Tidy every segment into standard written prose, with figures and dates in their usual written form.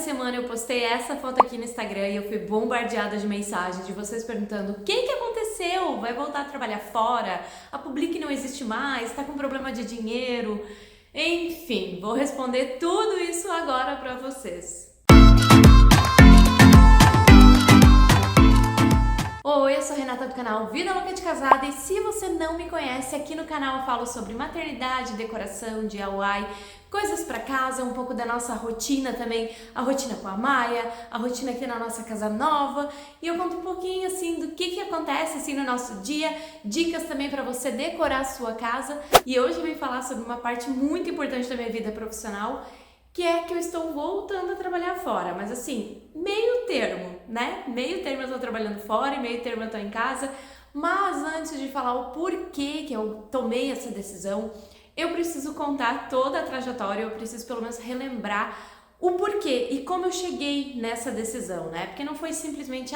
semana eu postei essa foto aqui no Instagram e eu fui bombardeada de mensagens de vocês perguntando o que aconteceu? Vai voltar a trabalhar fora? A Public não existe mais? Tá com problema de dinheiro? Enfim, vou responder tudo isso agora pra vocês. Oi, eu sou a Renata do canal Vida Louca de Casada e se você não me conhece, aqui no canal eu falo sobre maternidade, decoração, DIY, coisas pra casa, um pouco da nossa rotina também, a rotina com a Maia, a rotina aqui na nossa casa nova, e eu conto um pouquinho assim do que acontece assim no nosso dia, dicas também pra você decorar a sua casa. E hoje eu vim falar sobre uma parte muito importante da minha vida profissional, que é que eu estou voltando a trabalhar fora, mas assim, meio termo, né? Meio termo eu tô trabalhando fora e meio termo eu tô em casa, mas antes de falar o porquê que eu tomei essa decisão, eu preciso contar toda a trajetória, eu preciso pelo menos relembrar o porquê e como eu cheguei nessa decisão, né? Porque não foi simplesmente,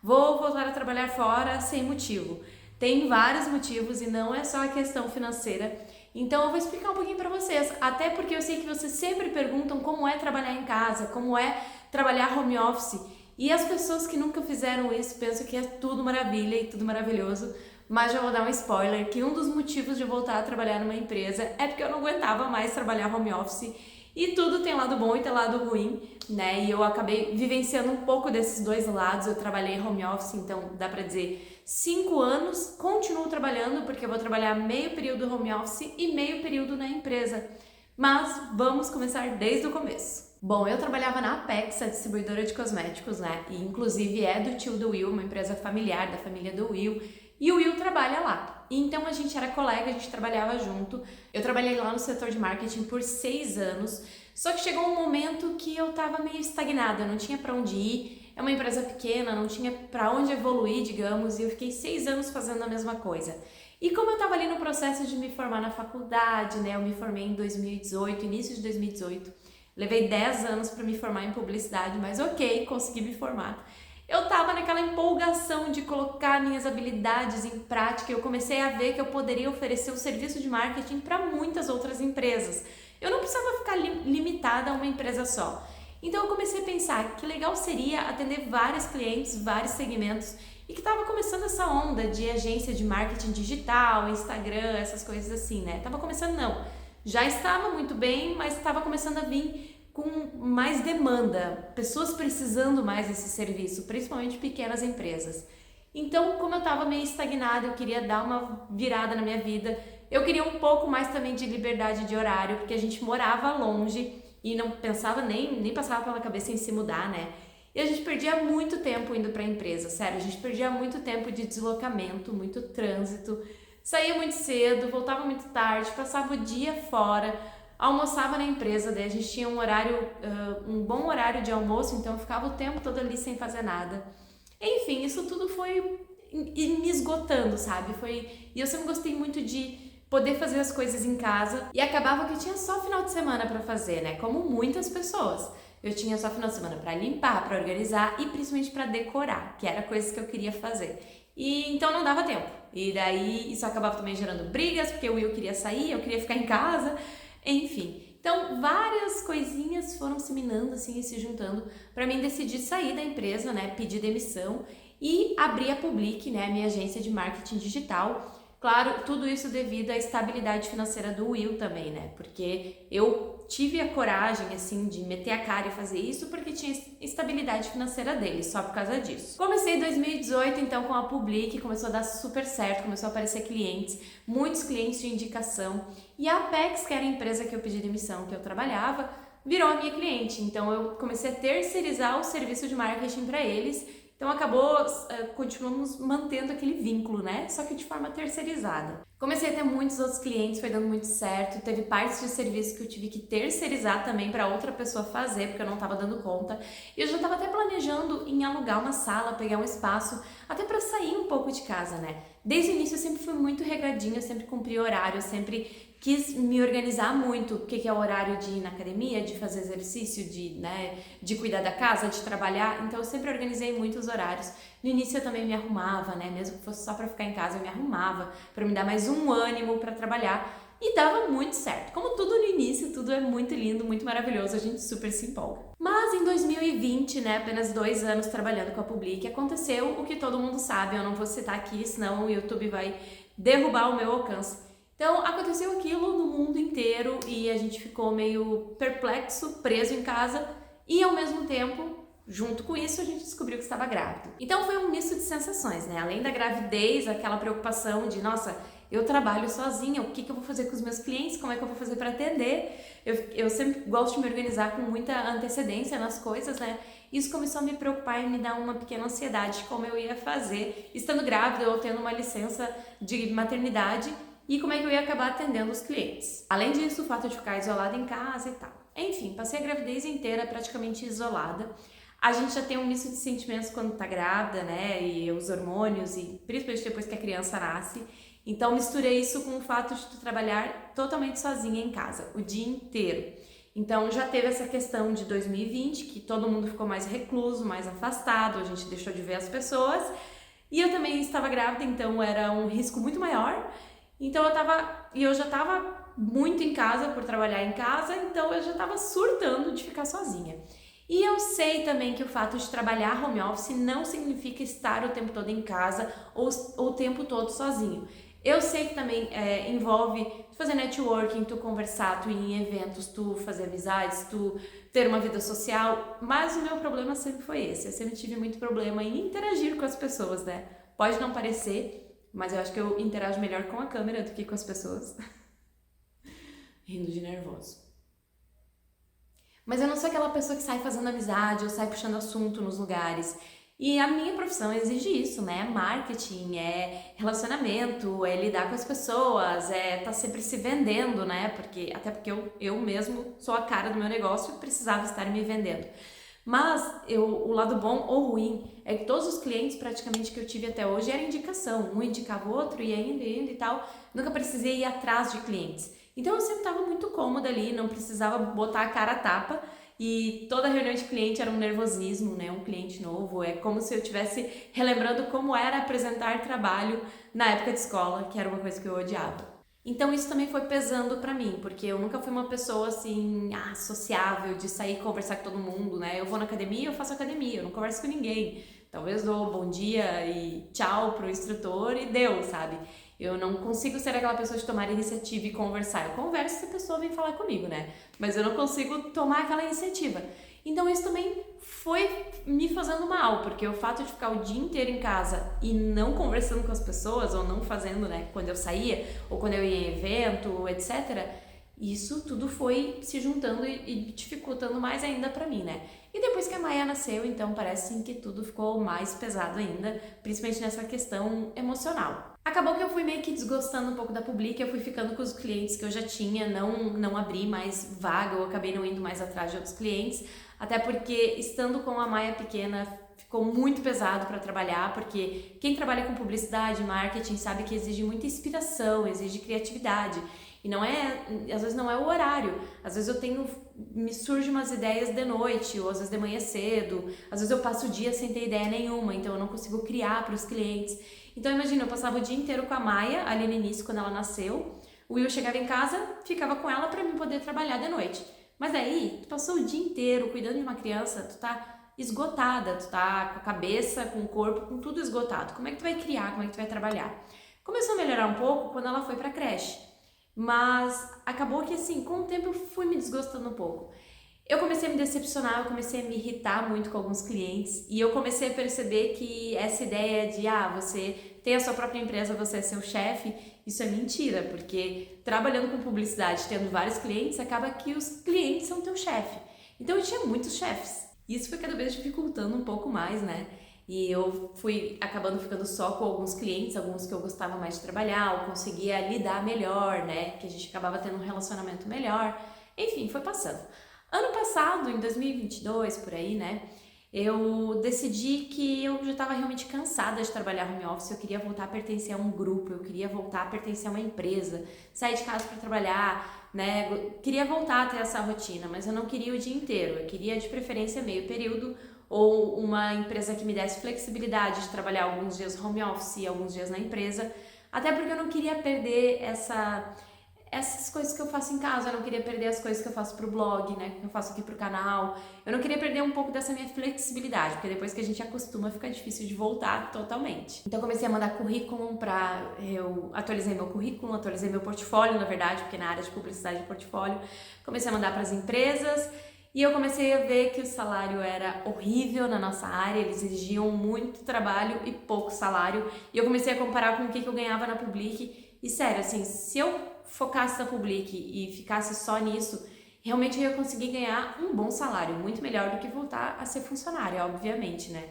vou voltar a trabalhar fora sem motivo. Tem vários motivos e não é só a questão financeira. Então eu vou explicar um pouquinho pra vocês, até porque eu sei que vocês sempre perguntam como é trabalhar em casa, como é trabalhar home office, e as pessoas que nunca fizeram isso pensam que é tudo maravilha e tudo maravilhoso, mas já vou dar um spoiler, que um dos motivos de eu voltar a trabalhar numa empresa é porque eu não aguentava mais trabalhar home office, e tudo tem lado bom e tem lado ruim, né? E eu acabei vivenciando um pouco desses dois lados. Eu trabalhei home office, então dá pra dizer 5 anos, continuo trabalhando porque eu vou trabalhar meio período home office e meio período na empresa. Mas vamos começar desde o começo. Bom, eu trabalhava na Apex, a distribuidora de cosméticos, né? E inclusive é do tio do Will, uma empresa familiar da família do Will. E o Will trabalha lá. Então a gente era colega, a gente trabalhava junto. Eu trabalhei lá no setor de marketing por 6 anos. Só que chegou um momento que eu tava meio estagnada, não tinha pra onde ir. É uma empresa pequena, não tinha pra onde evoluir, digamos. E eu fiquei 6 anos fazendo a mesma coisa. E como eu tava ali no processo de me formar na faculdade, né? Eu me formei em 2018, início de 2018. Levei 10 anos pra me formar em publicidade, mas ok, consegui me formar. Eu tava naquela empolgação de colocar minhas habilidades em prática e eu comecei a ver que eu poderia oferecer o serviço de marketing para muitas outras empresas. Eu não precisava ficar limitada a uma empresa só. Então eu comecei a pensar que legal seria atender vários clientes, vários segmentos e que tava começando essa onda de agência de marketing digital, Instagram, essas coisas assim, né? Tava começando não. Já estava muito bem, mas estava começando a vir com mais demanda, pessoas precisando mais desse serviço, principalmente pequenas empresas. Então, como eu estava meio estagnada, eu queria dar uma virada na minha vida, eu queria um pouco mais também de liberdade de horário, porque a gente morava longe e não pensava nem passava pela cabeça em se mudar, né? E a gente perdia muito tempo indo para a empresa, sério, a gente perdia muito tempo de deslocamento, muito trânsito, saía muito cedo, voltava muito tarde, passava o dia fora, almoçava na empresa, daí a gente tinha um horário, um bom horário de almoço, então eu ficava o tempo todo ali sem fazer nada. Enfim, isso tudo foi me esgotando, sabe? E eu sempre gostei muito de poder fazer as coisas em casa e acabava que eu tinha só final de semana pra fazer, né? Como muitas pessoas. Eu tinha só final de semana pra limpar, pra organizar e principalmente pra decorar, que era coisas que eu queria fazer. E então não dava tempo. E daí isso acabava também gerando brigas, porque o Will queria sair, eu queria ficar em casa. Enfim, então várias coisinhas foram se minando assim e se juntando para mim decidir sair da empresa, né, pedir demissão e abrir a Public, né, a minha agência de marketing digital. Claro, tudo isso devido à estabilidade financeira do Will também, né, porque eu tive a coragem, assim, de meter a cara e fazer isso porque tinha estabilidade financeira dele, só por causa disso. Comecei em 2018, então, com a Public, começou a dar super certo, começou a aparecer clientes, muitos clientes de indicação, e a Apex, que era a empresa que eu pedi demissão, que eu trabalhava, virou a minha cliente, então eu comecei a terceirizar o serviço de marketing para eles. Então continuamos mantendo aquele vínculo, né? Só que de forma terceirizada. Comecei a ter muitos outros clientes, foi dando muito certo. Teve partes de serviço que eu tive que terceirizar também para outra pessoa fazer, porque eu não estava dando conta. E eu já estava até planejando em alugar uma sala, pegar um espaço, até para sair um pouco de casa, né? Desde o início eu sempre fui muito regradinha, eu sempre cumpri horário, eu sempre quis me organizar muito, o que é o horário de ir na academia, de fazer exercício, de cuidar da casa, de trabalhar, então eu sempre organizei muitos horários. No início eu também me arrumava, né, mesmo que fosse só para ficar em casa, eu me arrumava, para me dar mais um ânimo para trabalhar. e dava muito certo. Como tudo no início, tudo é muito lindo, muito maravilhoso, a gente super se empolga. Mas em 2020, né, apenas 2 anos trabalhando com a Public, aconteceu o que todo mundo sabe, eu não vou citar aqui, senão o YouTube vai derrubar o meu alcance. Então, aconteceu aquilo no mundo inteiro e a gente ficou meio perplexo, preso em casa e, ao mesmo tempo, junto com isso, a gente descobriu que estava grávida. Então, foi um misto de sensações, né? Além da gravidez, aquela preocupação de, nossa, eu trabalho sozinha, o que eu vou fazer com os meus clientes, como é que eu vou fazer para atender? Eu sempre gosto de me organizar com muita antecedência nas coisas, né? Isso começou a me preocupar e me dar uma pequena ansiedade de como eu ia fazer, estando grávida ou tendo uma licença de maternidade, e como é que eu ia acabar atendendo os clientes. Além disso, o fato de ficar isolada em casa e tal. Enfim, passei a gravidez inteira praticamente isolada. A gente já tem um misto de sentimentos quando tá grávida, né, e os hormônios, e principalmente depois que a criança nasce. Então misturei isso com o fato de tu trabalhar totalmente sozinha em casa, o dia inteiro. Então já teve essa questão de 2020, que todo mundo ficou mais recluso, mais afastado, a gente deixou de ver as pessoas. E eu também estava grávida, então era um risco muito maior. Então eu já estava muito em casa por trabalhar em casa, então eu já estava surtando de ficar sozinha. E eu sei também que o fato de trabalhar home office não significa estar o tempo todo em casa ou o tempo todo sozinho. Eu sei que também envolve fazer networking, tu conversar, tu ir em eventos, tu fazer amizades, tu ter uma vida social, mas o meu problema sempre foi esse. Eu sempre tive muito problema em interagir com as pessoas, né? Pode não parecer, mas eu acho que eu interajo melhor com a câmera do que com as pessoas. Rindo de nervoso. Mas eu não sou aquela pessoa que sai fazendo amizade ou sai puxando assunto nos lugares. E a minha profissão exige isso, né? Marketing, é relacionamento, é lidar com as pessoas, é tá sempre se vendendo, né? Até porque eu mesmo sou a cara do meu negócio e precisava estar me vendendo. Mas o lado bom ou ruim é que todos os clientes praticamente que eu tive até hoje era indicação. Um indicava o outro, ia indo e tal. Nunca precisei ir atrás de clientes. Então eu sempre estava muito cômoda ali, não precisava botar a cara a tapa. E toda reunião de cliente era um nervosismo, né? Um cliente novo. É como se eu estivesse relembrando como era apresentar trabalho na época de escola, que era uma coisa que eu odiava. Então isso também foi pesando pra mim, porque eu nunca fui uma pessoa assim, sociável, de sair e conversar com todo mundo, né? Eu vou na academia, eu faço academia, eu não converso com ninguém. Talvez dou bom dia e tchau pro instrutor e deu, sabe? Eu não consigo ser aquela pessoa de tomar iniciativa e conversar. Eu converso se a pessoa vem falar comigo, né? Mas eu não consigo tomar aquela iniciativa. Então isso também foi me fazendo mal, porque o fato de ficar o dia inteiro em casa e não conversando com as pessoas, ou não fazendo, né, quando eu saía, ou quando eu ia em evento, etc., isso tudo foi se juntando e dificultando mais ainda pra mim, né? E depois que a Maia nasceu, então parece sim que tudo ficou mais pesado ainda, principalmente nessa questão emocional. Acabou que eu fui meio que desgostando um pouco da Public, eu fui ficando com os clientes que eu já tinha, não abri mais vaga, eu acabei não indo mais atrás de outros clientes, até porque estando com a Maia pequena ficou muito pesado para trabalhar, porque quem trabalha com publicidade, marketing, sabe que exige muita inspiração, exige criatividade. E não é, às vezes não é o horário, às vezes me surgem umas ideias de noite, ou às vezes de manhã cedo, às vezes eu passo o dia sem ter ideia nenhuma, então eu não consigo criar para os clientes. Então imagina, eu passava o dia inteiro com a Maia, ali no início, quando ela nasceu, o Will chegava em casa, ficava com ela para mim poder trabalhar de noite. Mas aí, tu passou o dia inteiro cuidando de uma criança, tu tá esgotada, tu tá com a cabeça, com o corpo, com tudo esgotado. Como é que tu vai criar, como é que tu vai trabalhar? Começou a melhorar um pouco quando ela foi pra creche. Mas acabou que assim, com o tempo eu fui me desgostando um pouco. Eu comecei a me decepcionar, eu comecei a me irritar muito com alguns clientes e eu comecei a perceber que essa ideia de você ter a sua própria empresa, você é seu chefe, isso é mentira, porque trabalhando com publicidade, tendo vários clientes, acaba que os clientes são teu chefe. Então eu tinha muitos chefes. Isso foi cada vez dificultando um pouco mais, né? E eu fui acabando ficando só com alguns clientes, alguns que eu gostava mais de trabalhar, eu conseguia lidar melhor, né? Que a gente acabava tendo um relacionamento melhor. Enfim, foi passando. Ano passado, em 2022, por aí, né? Eu decidi que eu já estava realmente cansada de trabalhar home office, eu queria voltar a pertencer a um grupo, eu queria voltar a pertencer a uma empresa, sair de casa para trabalhar, né? Queria voltar a ter essa rotina, mas eu não queria o dia inteiro, eu queria de preferência meio período, ou uma empresa que me desse flexibilidade de trabalhar alguns dias home office e alguns dias na empresa, até porque eu não queria perder essas coisas que eu faço em casa, eu não queria perder as coisas que eu faço pro blog, né, que eu faço aqui pro canal. Eu não queria perder um pouco dessa minha flexibilidade, porque depois que a gente acostuma fica difícil de voltar totalmente. Então eu comecei a mandar currículo eu atualizei meu currículo, atualizei meu portfólio, na verdade, porque na área de publicidade e portfólio, comecei a mandar para as empresas. E eu comecei a ver que o salário era horrível na nossa área, eles exigiam muito trabalho e pouco salário. E eu comecei a comparar com o que eu ganhava na Public. E sério, assim, se eu focasse na Public e ficasse só nisso, realmente eu ia conseguir ganhar um bom salário, muito melhor do que voltar a ser funcionária, obviamente, né?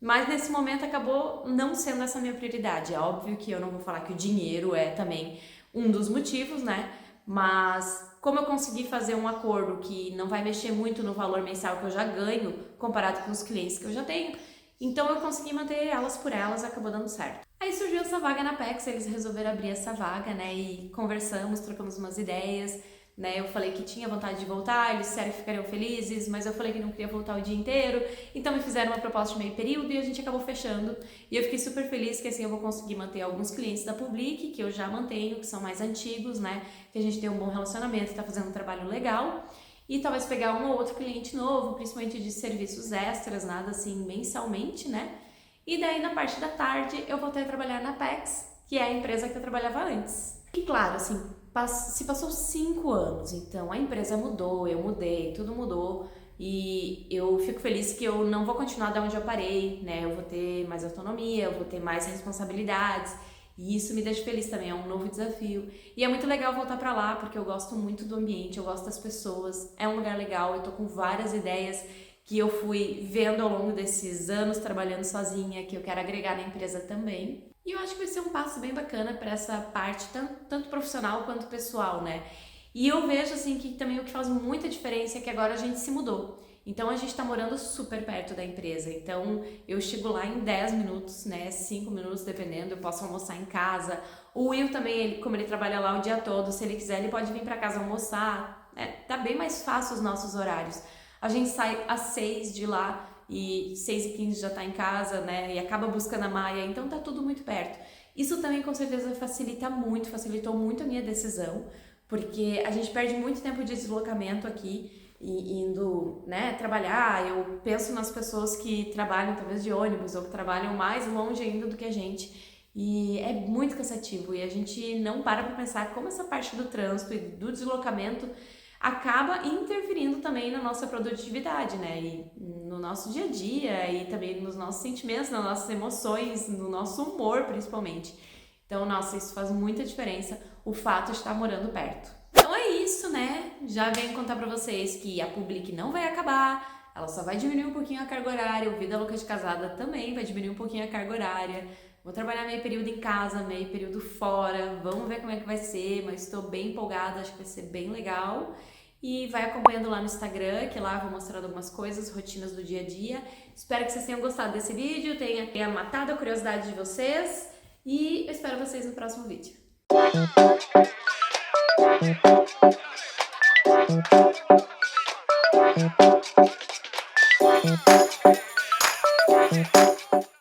Mas nesse momento acabou não sendo essa minha prioridade. É óbvio que eu não vou falar que o dinheiro é também um dos motivos, né? Mas como eu consegui fazer um acordo que não vai mexer muito no valor mensal que eu já ganho comparado com os clientes que eu já tenho, então eu consegui manter elas por elas, acabou dando certo. Aí surgiu essa vaga na Pex, eles resolveram abrir essa vaga, né? E conversamos, trocamos umas ideias, né? Eu falei que tinha vontade de voltar, eles disseram que ficariam felizes, mas eu falei que não queria voltar o dia inteiro, então me fizeram uma proposta de meio período e a gente acabou fechando. E eu fiquei super feliz que assim eu vou conseguir manter alguns clientes da Public, que eu já mantenho, que são mais antigos, né? Que a gente tem um bom relacionamento, tá fazendo um trabalho legal. E talvez pegar um ou outro cliente novo, principalmente de serviços extras, nada assim mensalmente, né? E daí na parte da tarde eu voltei a trabalhar na Pex, que é a empresa que eu trabalhava antes. E claro, assim, se passou 5 anos, então a empresa mudou, eu mudei, tudo mudou. E eu fico feliz que eu não vou continuar da onde eu parei, né? Eu vou ter mais autonomia, eu vou ter mais responsabilidades. E isso me deixa feliz também, é um novo desafio. E é muito legal voltar pra lá, porque eu gosto muito do ambiente, eu gosto das pessoas, é um lugar legal, eu tô com várias ideias que eu fui vendo ao longo desses anos trabalhando sozinha, que eu quero agregar na empresa também. E eu acho que vai ser um passo bem bacana para essa parte, tanto profissional quanto pessoal, né? E eu vejo, assim, que também o que faz muita diferença é que agora a gente se mudou. Então a gente tá morando super perto da empresa. Então eu chego lá em 10 minutos, né? 5 minutos, dependendo, eu posso almoçar em casa. O Will também, como ele trabalha lá o dia todo, se ele quiser, ele pode vir para casa almoçar. Tá bem mais fácil os nossos horários. A gente sai às 6 de lá e 6h15 já tá em casa, né? E acaba buscando a Maia, então tá tudo muito perto. Isso também com certeza facilitou muito a minha decisão, porque a gente perde muito tempo de deslocamento aqui e indo, né, trabalhar. Eu penso nas pessoas que trabalham talvez de ônibus ou que trabalham mais longe ainda do que a gente. E é muito cansativo e a gente não para pensar como essa parte do trânsito e do deslocamento acaba interferindo também na nossa produtividade, né? E no nosso dia a dia e também nos nossos sentimentos, nas nossas emoções, no nosso humor principalmente. Então, nossa, isso faz muita diferença, o fato de estar morando perto. Então é isso, né? Já venho contar pra vocês que a Public não vai acabar, ela só vai diminuir um pouquinho a carga horária, o Vida Louca de Casada também vai diminuir um pouquinho a carga horária. Vou trabalhar meio período em casa, meio período fora, vamos ver como é que vai ser, mas estou bem empolgada, acho que vai ser bem legal. E vai acompanhando lá no Instagram, que lá eu vou mostrando algumas coisas, rotinas do dia a dia. Espero que vocês tenham gostado desse vídeo, tenha matado a curiosidade de vocês e eu espero vocês no próximo vídeo. Thank you.